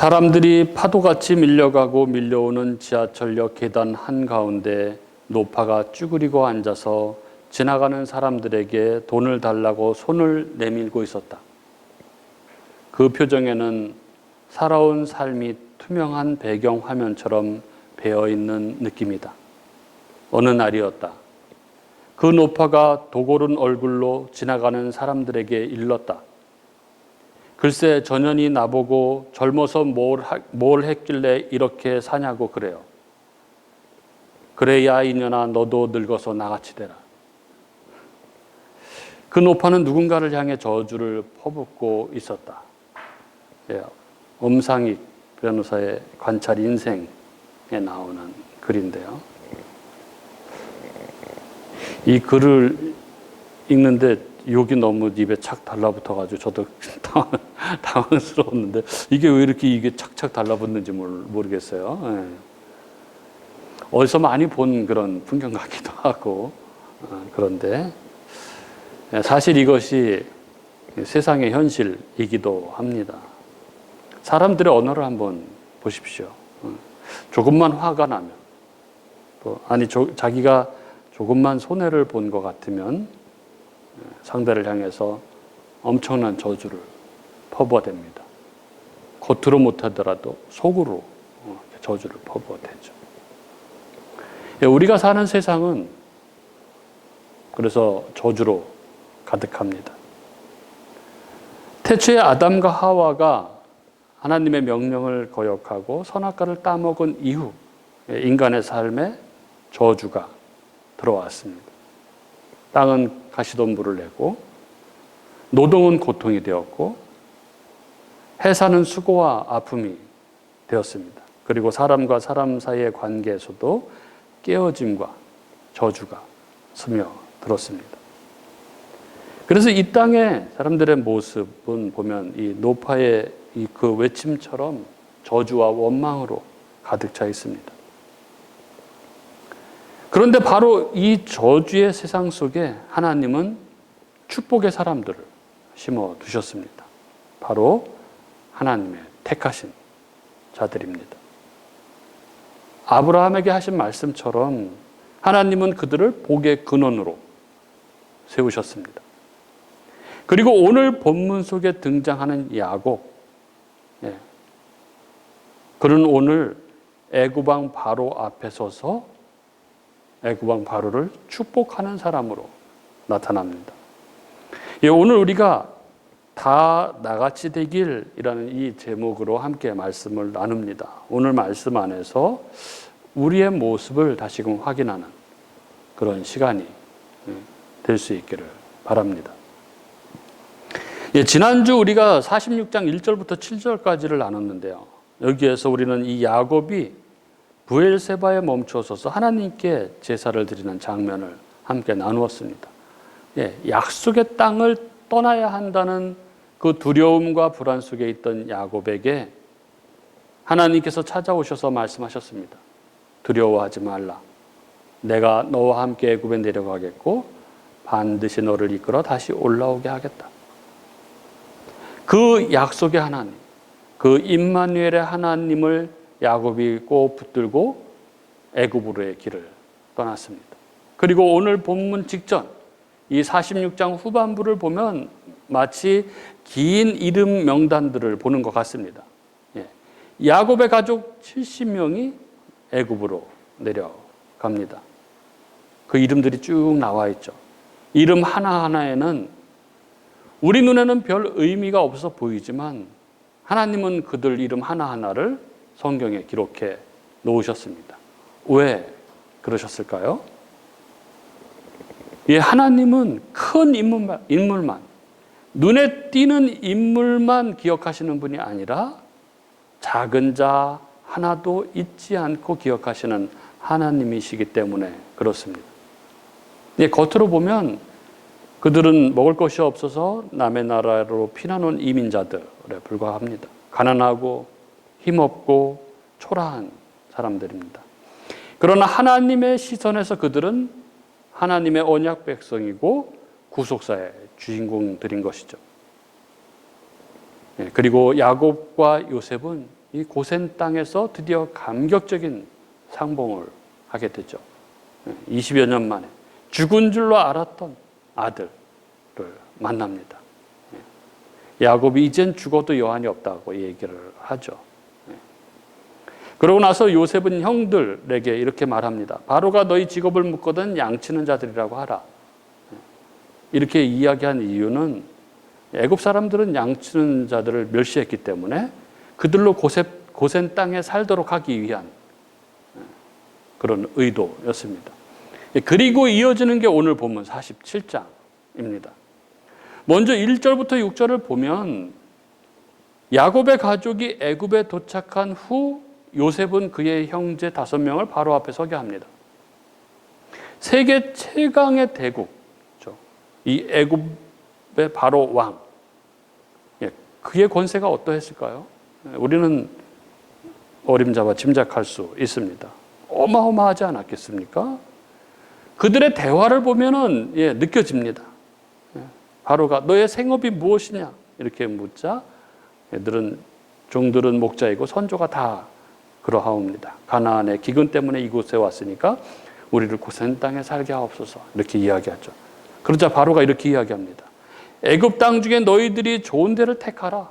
사람들이 파도같이 밀려가고 밀려오는 지하철역 계단 한가운데 노파가 쭈그리고 앉아서 지나가는 사람들에게 돈을 달라고 손을 내밀고 있었다. 그 표정에는 살아온 삶이 투명한 배경 화면처럼 배어있는 느낌이다. 어느 날이었다. 그 노파가 도고른 얼굴로 지나가는 사람들에게 일렀다. 글쎄 전현이 나보고 젊어서 뭘 했길래 이렇게 사냐고 그래요. 그래 야 이년아 너도 늙어서 나같이 되라. 그 노파는 누군가를 향해 저주를 퍼붓고 있었다. 예, 엄상익 변호사의 관찰 인생에 나오는 글인데요. 이 글을 읽는데 욕이 너무 입에 착 달라붙어가지고 저도 당황스러웠는데 이게 왜 이렇게 착착 달라붙는지 모르겠어요. 예. 어디서 많이 본 그런 풍경 같기도 하고 그런데 사실 이것이 세상의 현실이기도 합니다. 사람들의 언어를 한번 보십시오. 조금만 화가 나면 자기가 조금만 손해를 본 것 같으면 상대를 향해서 엄청난 저주를 퍼부어댑니다. 겉으로 못하더라도 속으로 저주를 퍼부어대죠. 우리가 사는 세상은 그래서 저주로 가득합니다. 태초에 아담과 하와가 하나님의 명령을 거역하고 선악과를 따먹은 이후 인간의 삶에 저주가 들어왔습니다. 땅은 가시덤불을 내고 노동은 고통이 되었고 해사는 수고와 아픔이 되었습니다. 그리고 사람과 사람 사이의 관계에서도 깨어짐과 저주가 스며들었습니다. 그래서 이 땅의 사람들의 모습은 보면 이 노파의 그 외침처럼 저주와 원망으로 가득 차 있습니다. 그런데 바로 이 저주의 세상 속에 하나님은 축복의 사람들을 심어 두셨습니다. 바로 하나님의 택하신 자들입니다. 아브라함에게 하신 말씀처럼 하나님은 그들을 복의 근원으로 세우셨습니다. 그리고 오늘 본문 속에 등장하는 야곱, 그는 오늘 애굽왕 바로 앞에 서서 애굽왕 바로를 축복하는 사람으로 나타납니다. 오늘 우리가 다 나같이 되길이라는 이 제목으로 함께 말씀을 나눕니다. 오늘 말씀 안에서 우리의 모습을 다시금 확인하는 그런 시간이 될 수 있기를 바랍니다. 지난주 우리가 46장 1절부터 7절까지를 나눴는데요. 여기에서 우리는 이 야곱이 브엘세바에 멈춰서서 하나님께 제사를 드리는 장면을 함께 나누었습니다. 약속의 땅을 떠나야 한다는 그 두려움과 불안 속에 있던 야곱에게 하나님께서 찾아오셔서 말씀하셨습니다. 두려워하지 말라. 내가 너와 함께 애굽에 내려가겠고 반드시 너를 이끌어 다시 올라오게 하겠다. 그 약속의 하나님, 그 임마누엘의 하나님을 야곱이 꼭 붙들고 애굽으로의 길을 떠났습니다. 그리고 오늘 본문 직전 이 46장 후반부를 보면 마치 긴 이름 명단들을 보는 것 같습니다. 야곱의 가족 70명이 애굽으로 내려갑니다. 그 이름들이 쭉 나와 있죠. 이름 하나하나에는 우리 눈에는 별 의미가 없어 보이지만 하나님은 그들 이름 하나하나를 성경에 기록해 놓으셨습니다. 왜 그러셨을까요? 하나님은 큰 인물만, 눈에 띄는 인물만 기억하시는 분이 아니라 작은 자 하나도 잊지 않고 기억하시는 하나님이시기 때문에 그렇습니다. 겉으로 보면 그들은 먹을 것이 없어서 남의 나라로 피난온 이민자들에 불과합니다. 가난하고 힘없고 초라한 사람들입니다. 그러나 하나님의 시선에서 그들은 하나님의 언약 백성이고 구속사의 주인공들인 것이죠. 그리고 야곱과 요셉은 이 고센 땅에서 드디어 감격적인 상봉을 하게 되죠. 20여 년 만에 죽은 줄로 알았던 아들을 만납니다. 야곱이 이젠 죽어도 여한이 없다고 얘기를 하죠. 그러고 나서 요셉은 형들에게 이렇게 말합니다. 바로가 너희 직업을 묻거든 양치는 자들이라고 하라. 이렇게 이야기한 이유는 애굽 사람들은 양치는 자들을 멸시했기 때문에 그들로 고센 땅에 살도록 하기 위한 그런 의도였습니다. 그리고 이어지는 게 오늘 본문 47장입니다. 먼저 1절부터 6절을 보면 야곱의 가족이 애굽에 도착한 후 요셉은 그의 형제 5명을 바로 앞에 서게 합니다. 세계 최강의 대국이죠. 이 애굽의 바로 왕. 그의 권세가 어떠했을까요? 우리는 어림잡아 짐작할 수 있습니다. 어마어마하지 않았겠습니까? 그들의 대화를 보면은 느껴집니다. 바로가 너의 생업이 무엇이냐 이렇게 묻자 종들은 목자이고 선조가 다 그러하옵니다. 가나안의 기근 때문에 이곳에 왔으니까 우리를 고센 땅에 살게 하옵소서 이렇게 이야기하죠. 그러자 바로가 이렇게 이야기합니다. 애굽 땅 중에 너희들이 좋은 데를 택하라.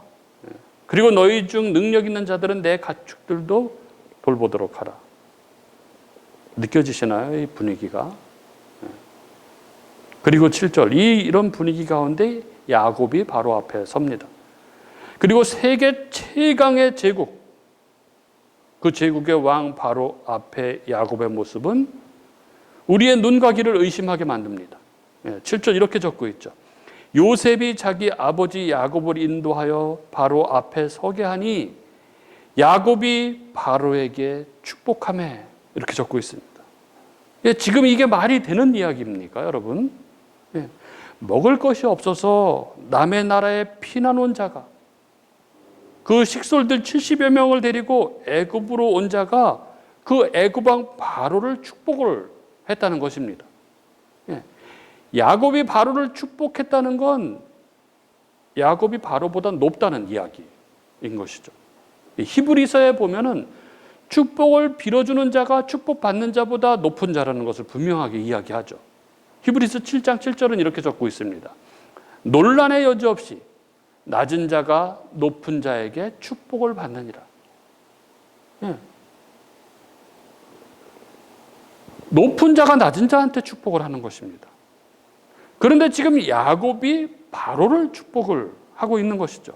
그리고 너희 중 능력 있는 자들은 내 가축들도 돌보도록 하라. 느껴지시나요? 이 분위기가. 그리고 7절 이런 분위기 가운데 야곱이 바로 앞에 섭니다. 그리고 세계 최강의 제국 그 제국의 왕 바로 앞에 야곱의 모습은 우리의 눈과 귀를 의심하게 만듭니다. 7절 이렇게 적고 있죠. 요셉이 자기 아버지 야곱을 인도하여 바로 앞에 서게 하니 야곱이 바로에게 축복하매 이렇게 적고 있습니다. 지금 이게 말이 되는 이야기입니까, 여러분? 먹을 것이 없어서 남의 나라에 피난 온 자가 그 식솔들 70여 명을 데리고 애굽으로 온 자가 그 애굽 왕 바로를 축복을 했다는 것입니다. 야곱이 바로를 축복했다는 건 야곱이 바로보다 높다는 이야기인 것이죠. 히브리서에 보면은 축복을 빌어주는 자가 축복받는 자보다 높은 자라는 것을 분명하게 이야기하죠. 히브리서 7장 7절은 이렇게 적고 있습니다. 논란의 여지 없이 낮은 자가 높은 자에게 축복을 받느니라. 높은 자가 낮은 자한테 축복을 하는 것입니다. 그런데 지금 야곱이 바로를 축복을 하고 있는 것이죠.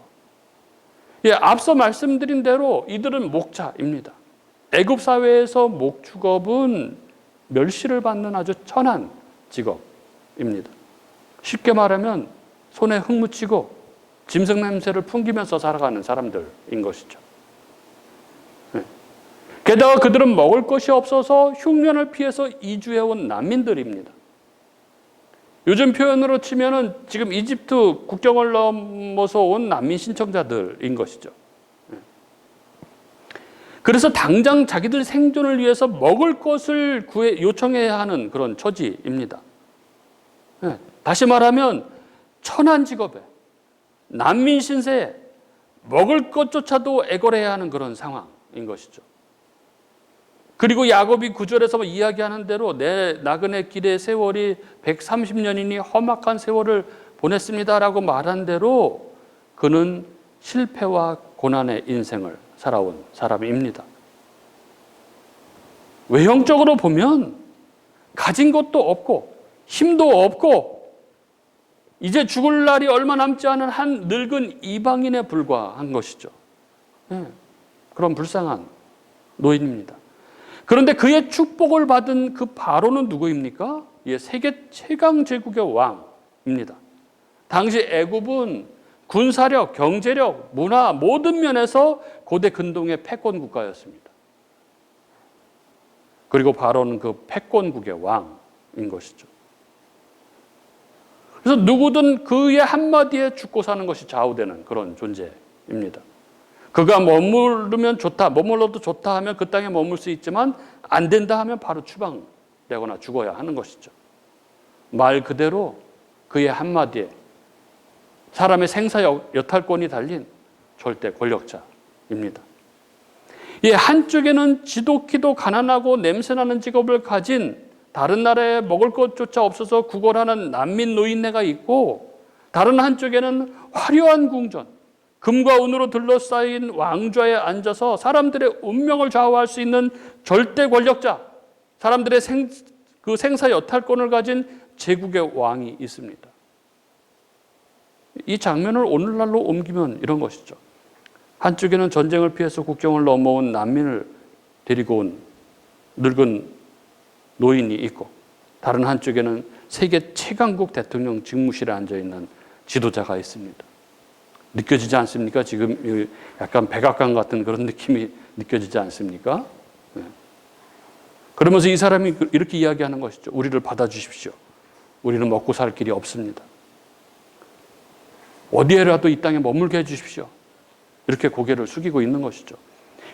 앞서 말씀드린 대로 이들은 목자입니다. 애굽 사회에서 목축업은 멸시를 받는 아주 천한 직업입니다. 쉽게 말하면 손에 흙 묻히고 짐승 냄새를 풍기면서 살아가는 사람들인 것이죠. 게다가 그들은 먹을 것이 없어서 흉년을 피해서 이주해온 난민들입니다. 요즘 표현으로 치면은 지금 이집트 국경을 넘어서 온 난민 신청자들인 것이죠. 그래서 당장 자기들 생존을 위해서 먹을 것을 요청해야 하는 그런 처지입니다. 다시 말하면 천한 직업에 난민 신세에 먹을 것조차도 애걸해야 하는 그런 상황인 것이죠. 그리고 야곱이 9절에서 이야기하는 대로 내 나그네 길의 세월이 130년이니 험악한 세월을 보냈습니다라고 말한 대로 그는 실패와 고난의 인생을 살아온 사람입니다. 외형적으로 보면 가진 것도 없고 힘도 없고 이제 죽을 날이 얼마 남지 않은 한 늙은 이방인에 불과한 것이죠. 그런 불쌍한 노인입니다. 그런데 그의 축복을 받은 그 바로는 누구입니까? 세계 최강 제국의 왕입니다. 당시 애굽은 군사력, 경제력, 문화 모든 면에서 고대 근동의 패권 국가였습니다. 그리고 바로는 그 패권국의 왕인 것이죠. 그래서 누구든 그의 한마디에 죽고 사는 것이 좌우되는 그런 존재입니다. 그가 머무르면 좋다, 머물러도 좋다 하면 그 땅에 머물 수 있지만 안 된다 하면 바로 추방되거나 죽어야 하는 것이죠. 말 그대로 그의 한마디에 사람의 생사 여탈권이 달린 절대 권력자입니다. 이 한쪽에는 지독히도 가난하고 냄새나는 직업을 가진 다른 나라에 먹을 것조차 없어서 구걸하는 난민 노인네가 있고, 다른 한쪽에는 화려한 궁전, 금과 은으로 둘러싸인 왕좌에 앉아서 사람들의 운명을 좌우할 수 있는 절대 권력자, 사람들의 생사 여탈권을 가진 제국의 왕이 있습니다. 이 장면을 오늘날로 옮기면 이런 것이죠. 한쪽에는 전쟁을 피해서 국경을 넘어온 난민을 데리고 온 늙은 노인이 있고, 다른 한쪽에는 세계 최강국 대통령 직무실에 앉아있는 지도자가 있습니다. 느껴지지 않습니까? 지금 약간 백악관 같은 그런 느낌이 느껴지지 않습니까? 네. 그러면서 이 사람이 이렇게 이야기하는 것이죠. 우리를 받아주십시오. 우리는 먹고 살 길이 없습니다. 어디에라도 이 땅에 머물게 해주십시오. 이렇게 고개를 숙이고 있는 것이죠.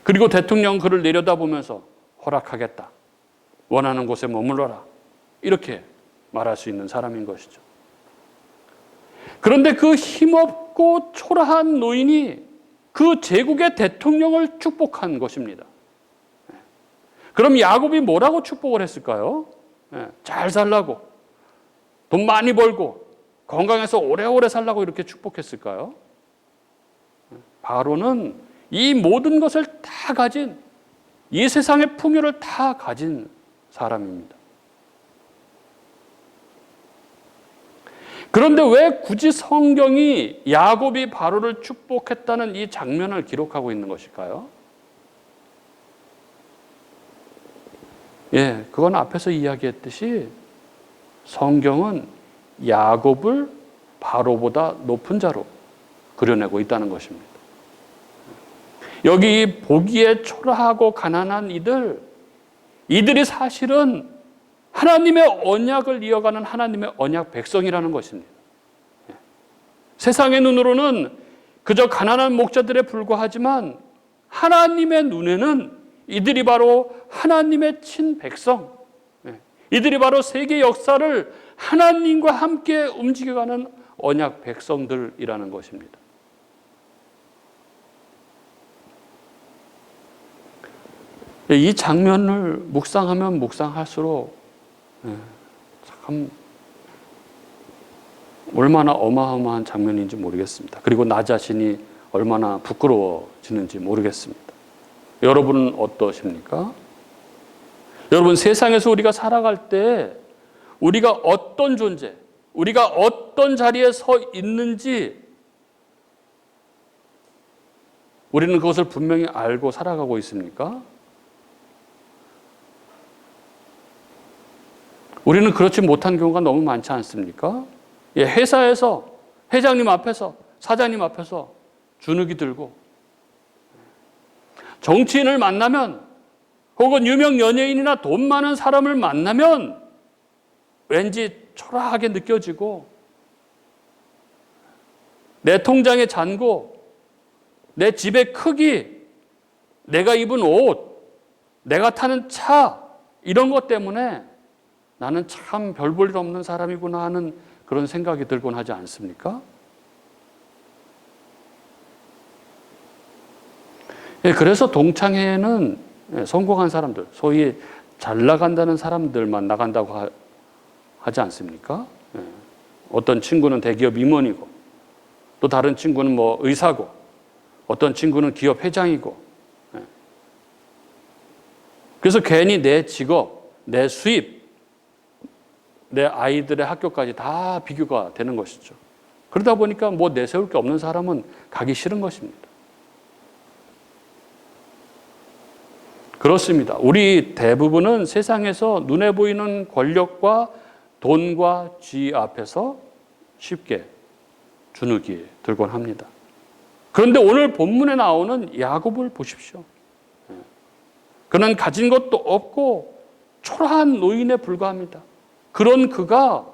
그리고 대통령 그를 내려다보면서 허락하겠다. 원하는 곳에 머물러라. 이렇게 말할 수 있는 사람인 것이죠. 그런데 그 힘없고 초라한 노인이 그 제국의 대통령을 축복한 것입니다. 그럼 야곱이 뭐라고 축복을 했을까요? 잘 살라고, 돈 많이 벌고, 건강해서 오래오래 살라고 이렇게 축복했을까요? 바로는 이 모든 것을 다 가진, 이 세상의 풍요를 다 가진 사람입니다. 그런데 왜 굳이 성경이 야곱이 바로를 축복했다는 이 장면을 기록하고 있는 것일까요? 그건 앞에서 이야기했듯이 성경은 야곱을 바로보다 높은 자로 그려내고 있다는 것입니다. 여기 보기에 초라하고 가난한 이들이 사실은 하나님의 언약을 이어가는 하나님의 언약 백성이라는 것입니다. 세상의 눈으로는 그저 가난한 목자들에 불과하지만 하나님의 눈에는 이들이 바로 하나님의 친백성, 이들이 바로 세계 역사를 하나님과 함께 움직여가는 언약 백성들이라는 것입니다. 이 장면을 묵상하면 묵상할수록 참 얼마나 어마어마한 장면인지 모르겠습니다. 그리고 나 자신이 얼마나 부끄러워지는지 모르겠습니다. 여러분은 어떠십니까? 여러분, 세상에서 우리가 살아갈 때 우리가 어떤 존재, 우리가 어떤 자리에 서 있는지 우리는 그것을 분명히 알고 살아가고 있습니까? 우리는 그렇지 못한 경우가 너무 많지 않습니까? 회사에서 회장님 앞에서, 사장님 앞에서 주눅이 들고, 정치인을 만나면 혹은 유명 연예인이나 돈 많은 사람을 만나면 왠지 초라하게 느껴지고, 내 통장의 잔고, 내 집의 크기, 내가 입은 옷, 내가 타는 차, 이런 것 때문에 나는 참 별 볼 일 없는 사람이구나 하는 그런 생각이 들곤 하지 않습니까? 그래서 동창회에는 성공한 사람들, 소위 잘 나간다는 사람들만 나간다고 하지 않습니까? 어떤 친구는 대기업 임원이고, 또 다른 친구는 뭐 의사고, 어떤 친구는 기업 회장이고. 그래서 괜히 내 직업, 내 수입, 내 아이들의 학교까지 다 비교가 되는 것이죠. 그러다 보니까 뭐 내세울 게 없는 사람은 가기 싫은 것입니다. 그렇습니다. 우리 대부분은 세상에서 눈에 보이는 권력과 돈과 지위 앞에서 쉽게 주눅이 들곤 합니다. 그런데 오늘 본문에 나오는 야곱을 보십시오. 그는 가진 것도 없고 초라한 노인에 불과합니다. 그런 그가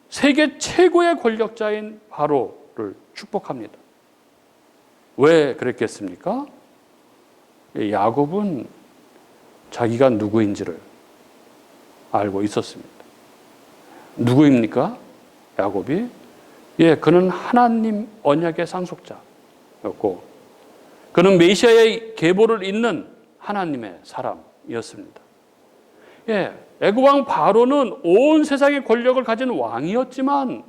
세계 최고의 권력자인 바로를 축복합니다. 왜 그랬겠습니까? 야곱은 자기가 누구인지를 알고 있었습니다. 누구입니까? 야곱이? 그는 하나님 언약의 상속자였고, 그는 메시아의 계보를 잇는 하나님의 사람이었습니다. 예, 애굽왕 바로는 온 세상의 권력을 가진 왕이었지만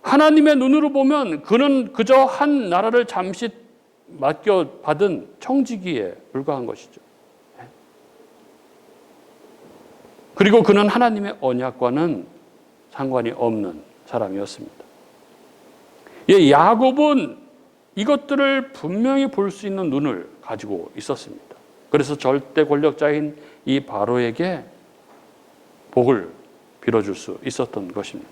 하나님의 눈으로 보면 그는 그저 한 나라를 잠시 맡겨받은 청지기에 불과한 것이죠. 그리고 그는 하나님의 언약과는 상관이 없는 사람이었습니다. 예, 야곱은 이것들을 분명히 볼 수 있는 눈을 가지고 있었습니다. 그래서 절대 권력자인 이 바로에게 복을 빌어줄 수 있었던 것입니다.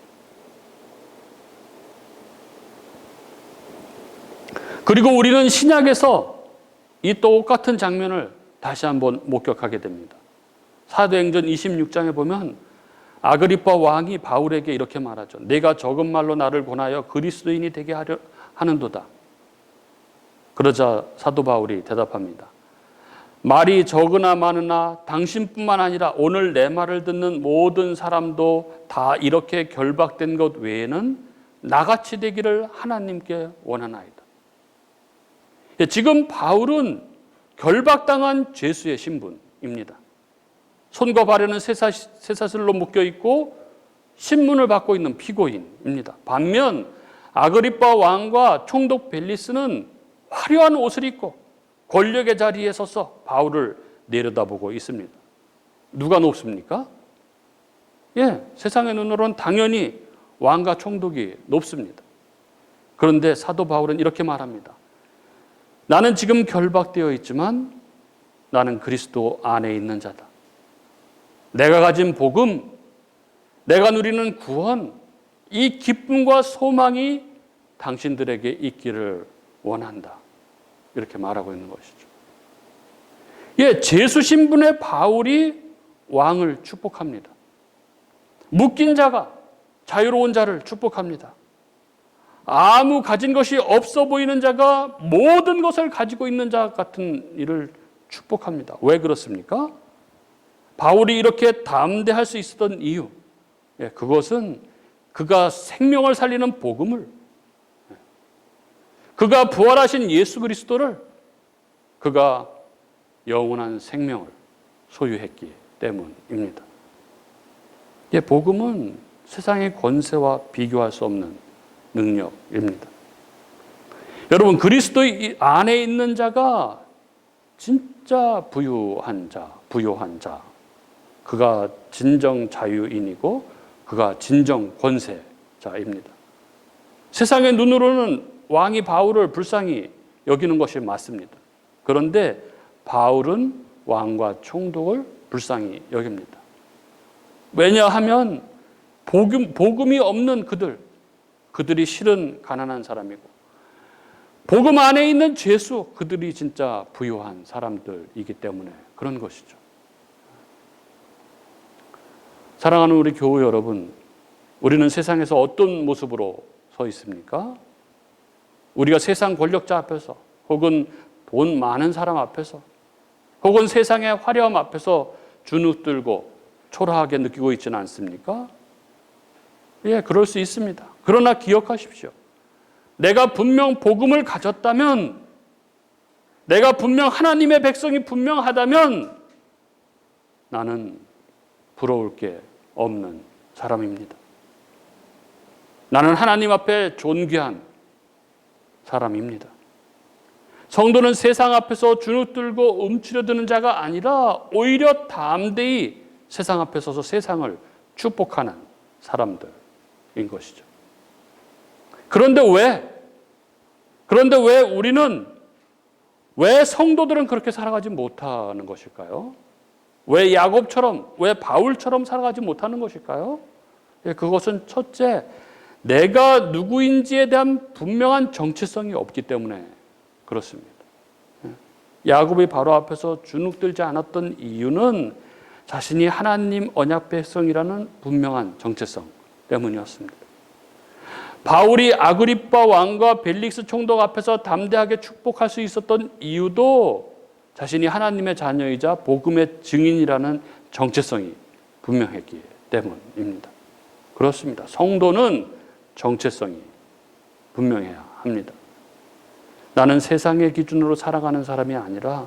그리고 우리는 신약에서 이 똑같은 장면을 다시 한번 목격하게 됩니다. 사도행전 26장에 보면 아그리파 왕이 바울에게 이렇게 말하죠. 내가 적은 말로 나를 권하여 그리스도인이 되게 하려 하는도다. 그러자 사도 바울이 대답합니다. 말이 적으나 많으나 당신뿐만 아니라 오늘 내 말을 듣는 모든 사람도 다 이렇게 결박된 것 외에는 나같이 되기를 하나님께 원하나이다. 지금 바울은 결박당한 죄수의 신분입니다. 손과 발에는 쇠사슬로 묶여 있고 신문을 받고 있는 피고인입니다. 반면 아그리파 왕과 총독 벨리스는 화려한 옷을 입고 권력의 자리에 서서 바울을 내려다보고 있습니다. 누가 높습니까? 예, 세상의 눈으로는 당연히 왕과 총독이 높습니다. 그런데 사도 바울은 이렇게 말합니다. 나는 지금 결박되어 있지만 나는 그리스도 안에 있는 자다. 내가 가진 복음, 내가 누리는 구원, 이 기쁨과 소망이 당신들에게 있기를 원한다. 이렇게 말하고 있는 것이죠. 예, 제수 신분의 바울이 왕을 축복합니다. 묶인 자가 자유로운 자를 축복합니다. 아무 가진 것이 없어 보이는 자가 모든 것을 가지고 있는 자 같은 일을 축복합니다. 왜 그렇습니까? 바울이 이렇게 담대할 수 있었던 이유, 그것은 그가 생명을 살리는 복음을, 그가 부활하신 예수 그리스도를, 그가 영원한 생명을 소유했기 때문입니다. 복음은 세상의 권세와 비교할 수 없는 능력입니다. 여러분, 그리스도 안에 있는 자가 진짜 부유한 자, 그가 진정 자유인이고 그가 진정 권세자입니다. 세상의 눈으로는 왕이 바울을 불쌍히 여기는 것이 맞습니다. 그런데 바울은 왕과 총독을 불쌍히 여깁니다. 왜냐하면 복음이 없는 그들이 실은 가난한 사람이고 복음 안에 있는 죄수, 그들이 진짜 부유한 사람들이기 때문에 그런 것이죠. 사랑하는 우리 교우 여러분, 우리는 세상에서 어떤 모습으로 서 있습니까? 우리가 세상 권력자 앞에서, 혹은 돈 많은 사람 앞에서, 혹은 세상의 화려함 앞에서 주눅들고 초라하게 느끼고 있지는 않습니까? 예, 그럴 수 있습니다. 그러나 기억하십시오. 내가 분명 복음을 가졌다면, 내가 분명 하나님의 백성이 분명하다면 나는 부러울 게 없는 사람입니다. 나는 하나님 앞에 존귀한 사람입니다. 성도는 세상 앞에서 주눅들고 움츠려드는 자가 아니라 오히려 담대히 세상 앞에 서서 세상을 축복하는 사람들인 것이죠. 그런데 왜 성도들은 그렇게 살아가지 못하는 것일까요? 왜 야곱처럼, 왜 바울처럼 살아가지 못하는 것일까요? 그것은 첫째, 내가 누구인지에 대한 분명한 정체성이 없기 때문에 그렇습니다. 야곱이 바로 앞에서 주눅들지 않았던 이유는 자신이 하나님 언약 백성이라는 분명한 정체성 때문이었습니다. 바울이 아그리파 왕과 벨릭스 총독 앞에서 담대하게 축복할 수 있었던 이유도 자신이 하나님의 자녀이자 복음의 증인이라는 정체성이 분명했기 때문입니다. 그렇습니다. 성도는 정체성이 분명해야 합니다. 나는 세상의 기준으로 살아가는 사람이 아니라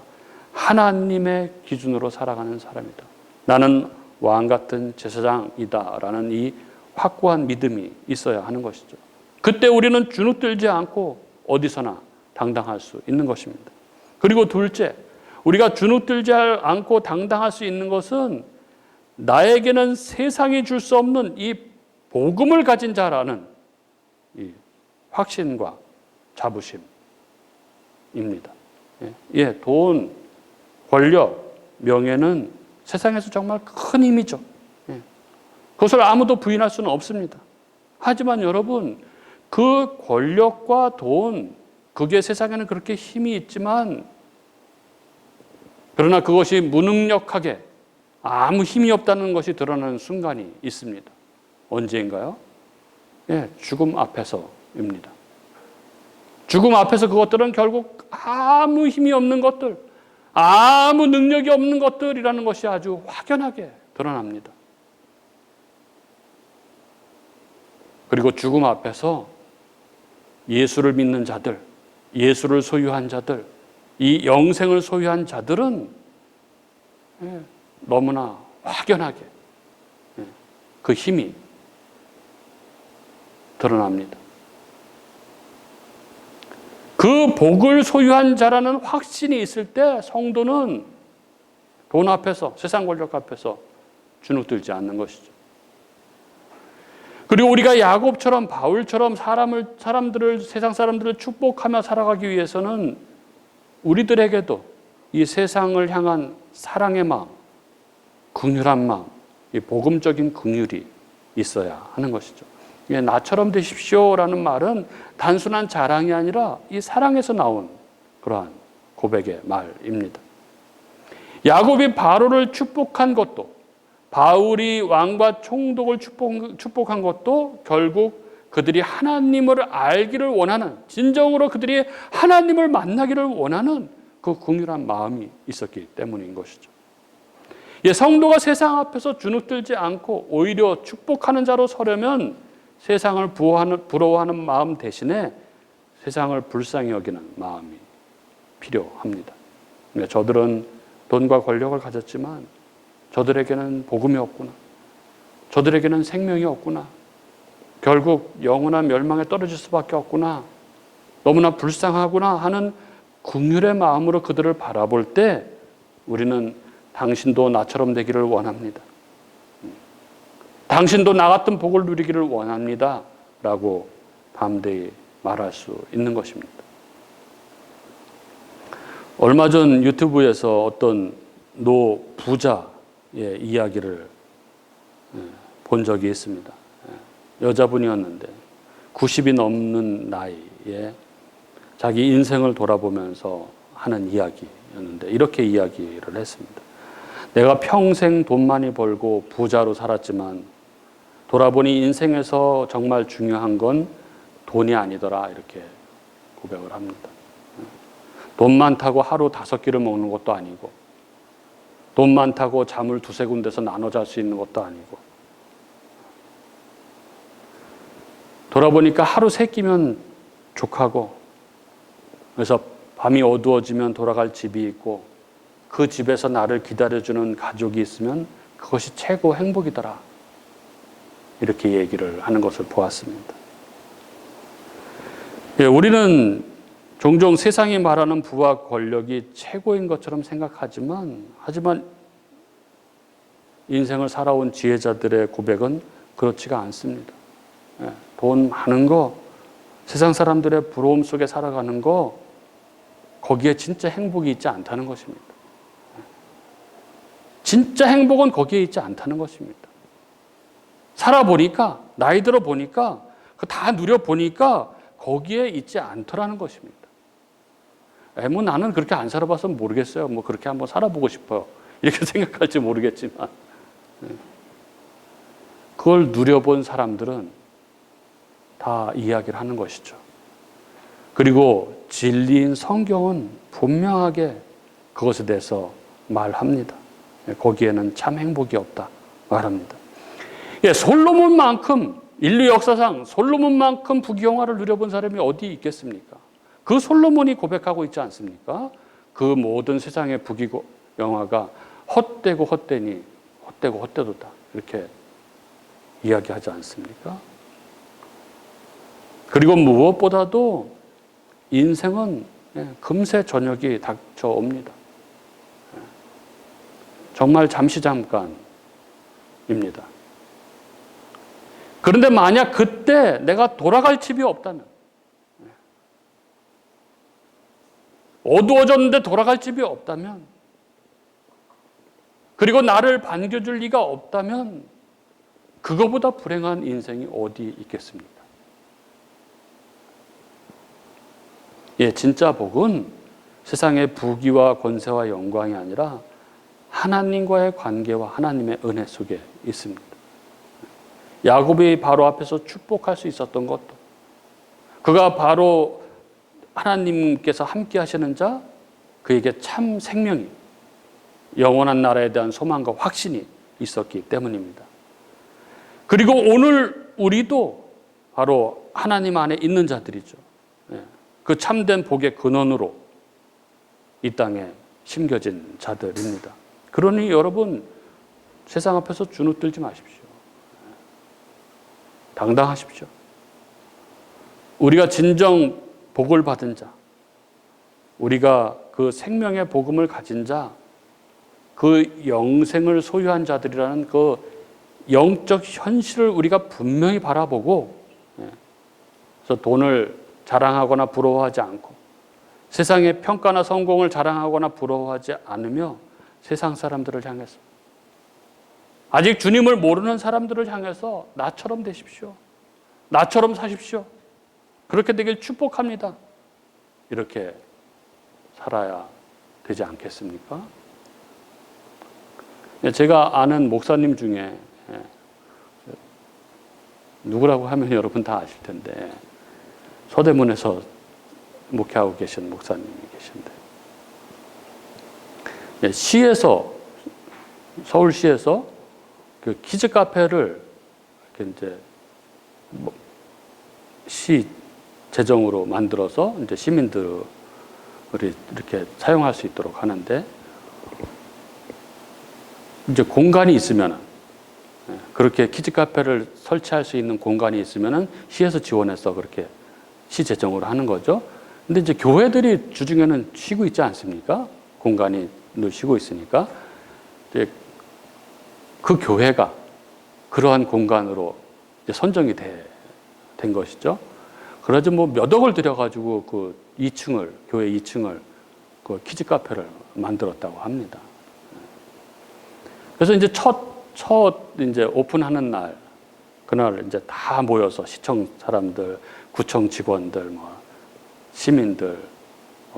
하나님의 기준으로 살아가는 사람이다. 나는 왕 같은 제사장이다라는 이 확고한 믿음이 있어야 하는 것이죠. 그때 우리는 주눅들지 않고 어디서나 당당할 수 있는 것입니다. 그리고 둘째, 우리가 주눅들지 않고 당당할 수 있는 것은 나에게는 세상이 줄 수 없는 이 복음을 가진 자라는 이 확신과 자부심입니다. 예, 돈, 권력, 명예는 세상에서 정말 큰 힘이죠. 예. 그것을 아무도 부인할 수는 없습니다. 하지만 여러분, 그 권력과 돈, 그게 세상에는 그렇게 힘이 있지만, 그러나 그것이 무능력하게 아무 힘이 없다는 것이 드러나는 순간이 있습니다. 언제인가요? 예, 죽음 앞에서입니다. 죽음 앞에서 그것들은 결국 아무 힘이 없는 것들, 아무 능력이 없는 것들이라는 것이 아주 확연하게 드러납니다. 그리고 죽음 앞에서 예수를 믿는 자들, 예수를 소유한 자들, 이 영생을 소유한 자들은 너무나 확연하게 그 힘이 드러납니다. 그 복을 소유한 자라는 확신이 있을 때 성도는 돈 앞에서, 세상 권력 앞에서 주눅들지 않는 것이죠. 그리고 우리가 야곱처럼 바울처럼 세상 사람들을 축복하며 살아가기 위해서는 우리들에게도 이 세상을 향한 사랑의 마음, 긍휼한 마음, 이 복음적인 긍휼이 있어야 하는 것이죠. 나처럼 되십시오라는 말은 단순한 자랑이 아니라 이 사랑에서 나온 그러한 고백의 말입니다. 야곱이 바로를 축복한 것도, 바울이 왕과 총독을 축복한 것도 결국 그들이 하나님을 알기를 원하는, 진정으로 그들이 하나님을 만나기를 원하는 그 긍휼한 마음이 있었기 때문인 것이죠. 성도가 세상 앞에서 주눅들지 않고 오히려 축복하는 자로 서려면 세상을 부러워하는 마음 대신에 세상을 불쌍히 여기는 마음이 필요합니다. 저들은 돈과 권력을 가졌지만 저들에게는 복음이 없구나. 저들에게는 생명이 없구나. 결국 영원한 멸망에 떨어질 수밖에 없구나. 너무나 불쌍하구나 하는 긍휼의 마음으로 그들을 바라볼 때 우리는 당신도 나처럼 되기를 원합니다. 당신도 나 같은 복을 누리기를 원합니다. 라고 담대히 말할 수 있는 것입니다. 얼마 전 유튜브에서 어떤 노 부자의 이야기를 본 적이 있습니다. 여자분이었는데 90이 넘는 나이에 자기 인생을 돌아보면서 하는 이야기였는데 이렇게 이야기를 했습니다. 내가 평생 돈 많이 벌고 부자로 살았지만 돌아보니 인생에서 정말 중요한 건 돈이 아니더라, 이렇게 고백을 합니다. 돈 많다고 하루 5끼를 먹는 것도 아니고, 돈 많다고 잠을 2-3군데서 나눠 잘 수 있는 것도 아니고, 돌아보니까 하루 3끼면 족하고, 그래서 밤이 어두워지면 돌아갈 집이 있고, 그 집에서 나를 기다려주는 가족이 있으면 그것이 최고 행복이더라. 이렇게 얘기를 하는 것을 보았습니다. 우리는 종종 세상이 말하는 부와 권력이 최고인 것처럼 생각하지만, 하지만 인생을 살아온 지혜자들의 고백은 그렇지가 않습니다. 돈 많은 거, 세상 사람들의 부러움 속에 살아가는 거, 거기에 진짜 행복이 있지 않다는 것입니다. 진짜 행복은 거기에 있지 않다는 것입니다. 살아보니까, 나이 들어 보니까, 다 누려보니까 거기에 있지 않더라는 것입니다. 뭐 나는 그렇게 안 살아봐서 모르겠어요. 뭐 그렇게 한번 살아보고 싶어요. 이렇게 생각할지 모르겠지만, 그걸 누려본 사람들은 다 이야기를 하는 것이죠. 그리고 진리인 성경은 분명하게 그것에 대해서 말합니다. 거기에는 참 행복이 없다 말합니다. 솔로몬만큼, 인류 역사상 솔로몬만큼 부귀영화를 누려본 사람이 어디 있겠습니까? 그 그 솔로몬이 고백하고 있지 않습니까? 그 모든 세상의 부귀고 영화가 헛되고 헛되니 헛되고 헛되도다. 이렇게 이야기하지 않습니까? 그리고 무엇보다도 인생은 금세 저녁이 닥쳐옵니다. 정말 잠시 잠깐입니다. 그런데 만약 그때 내가 돌아갈 집이 없다면, 어두워졌는데 돌아갈 집이 없다면, 그리고 나를 반겨줄 리가 없다면 그거보다 불행한 인생이 어디 있겠습니까? 진짜 복은 세상의 부귀와 권세와 영광이 아니라 하나님과의 관계와 하나님의 은혜 속에 있습니다. 야곱이 바로 앞에서 축복할 수 있었던 것도, 그가 바로 하나님께서 함께 하시는 자, 그에게 참 생명이, 영원한 나라에 대한 소망과 확신이 있었기 때문입니다. 그리고 오늘 우리도 바로 하나님 안에 있는 자들이죠. 그 참된 복의 근원으로 이 땅에 심겨진 자들입니다. 그러니 여러분, 세상 앞에서 주눅들지 마십시오. 당당하십시오. 우리가 진정 복을 받은 자, 우리가 그 생명의 복음을 가진 자, 그 영생을 소유한 자들이라는 그 영적 현실을 우리가 분명히 바라보고, 그래서 돈을 자랑하거나 부러워하지 않고, 세상의 평가나 성공을 자랑하거나 부러워하지 않으며 세상 사람들을 향해서, 아직 주님을 모르는 사람들을 향해서 나처럼 되십시오. 나처럼 사십시오. 그렇게 되길 축복합니다. 이렇게 살아야 되지 않겠습니까? 제가 아는 목사님 중에, 누구라고 하면 여러분 다 아실 텐데, 서대문에서 목회하고 계신 목사님이 계신데, 시에서, 서울시에서 그 키즈 카페를 이렇게 이제 시 재정으로 만들어서 이제 시민들이 이렇게 사용할 수 있도록 하는데, 이제 공간이 있으면은, 그렇게 키즈 카페를 설치할 수 있는 공간이 있으면은 시에서 지원해서 그렇게 시 재정으로 하는 거죠. 근데 이제 교회들이 주중에는 쉬고 있지 않습니까? 공간이 늘 쉬고 있으니까. 이제 그 교회가 그러한 공간으로 이제 선정이 된 것이죠. 그래서 뭐 몇 억을 들여가지고 그 2층을, 교회 2층을 그 키즈 카페를 만들었다고 합니다. 그래서 이제 첫 이제 오픈하는 날, 그날 이제 다 모여서 시청 사람들, 구청 직원들, 뭐 시민들,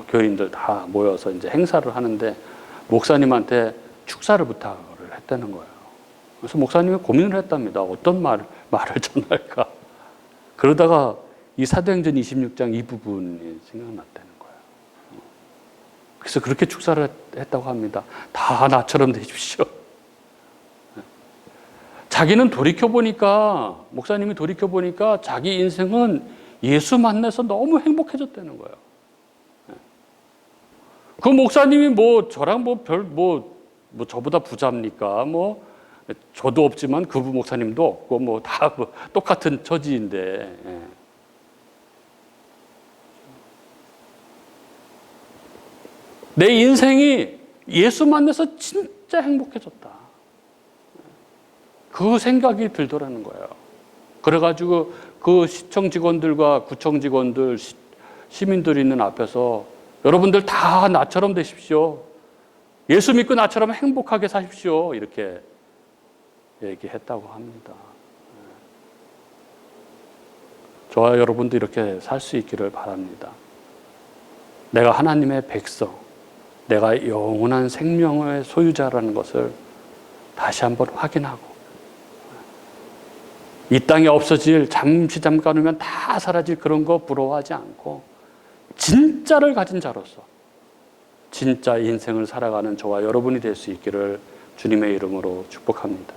교인들 다 모여서 이제 행사를 하는데 목사님한테 축사를 부탁을 했다는 거예요. 그래서 목사님이 고민을 했답니다. 어떤 말을 전할까? 그러다가 이 사도행전 26장 이 부분이 생각났다는 거예요. 그래서 그렇게 축사를 했다고 합니다. 다 나처럼 되십시오. 자기는 돌이켜보니까, 목사님이 돌이켜보니까 자기 인생은 예수 만나서 너무 행복해졌다는 거예요. 그 목사님이 뭐 저랑 저보다 부자입니까? 뭐 저도 없지만 그 목사님도 없고 뭐 다 똑같은 처지인데. 내 인생이 예수 만나서 진짜 행복해졌다. 그 생각이 들더라는 거예요. 그래가지고 그 시청 직원들과 구청 직원들, 시민들이 있는 앞에서 여러분들 다 나처럼 되십시오. 예수 믿고 나처럼 행복하게 사십시오. 이렇게 얘기했다고 합니다. 저와 여러분도 이렇게 살 수 있기를 바랍니다. 내가 하나님의 백성, 내가 영원한 생명의 소유자라는 것을 다시 한번 확인하고, 이 땅에 없어질, 잠깐 후면 다 사라질 그런 거 부러워하지 않고 진짜를 가진 자로서 진짜 인생을 살아가는 저와 여러분이 될 수 있기를 주님의 이름으로 축복합니다.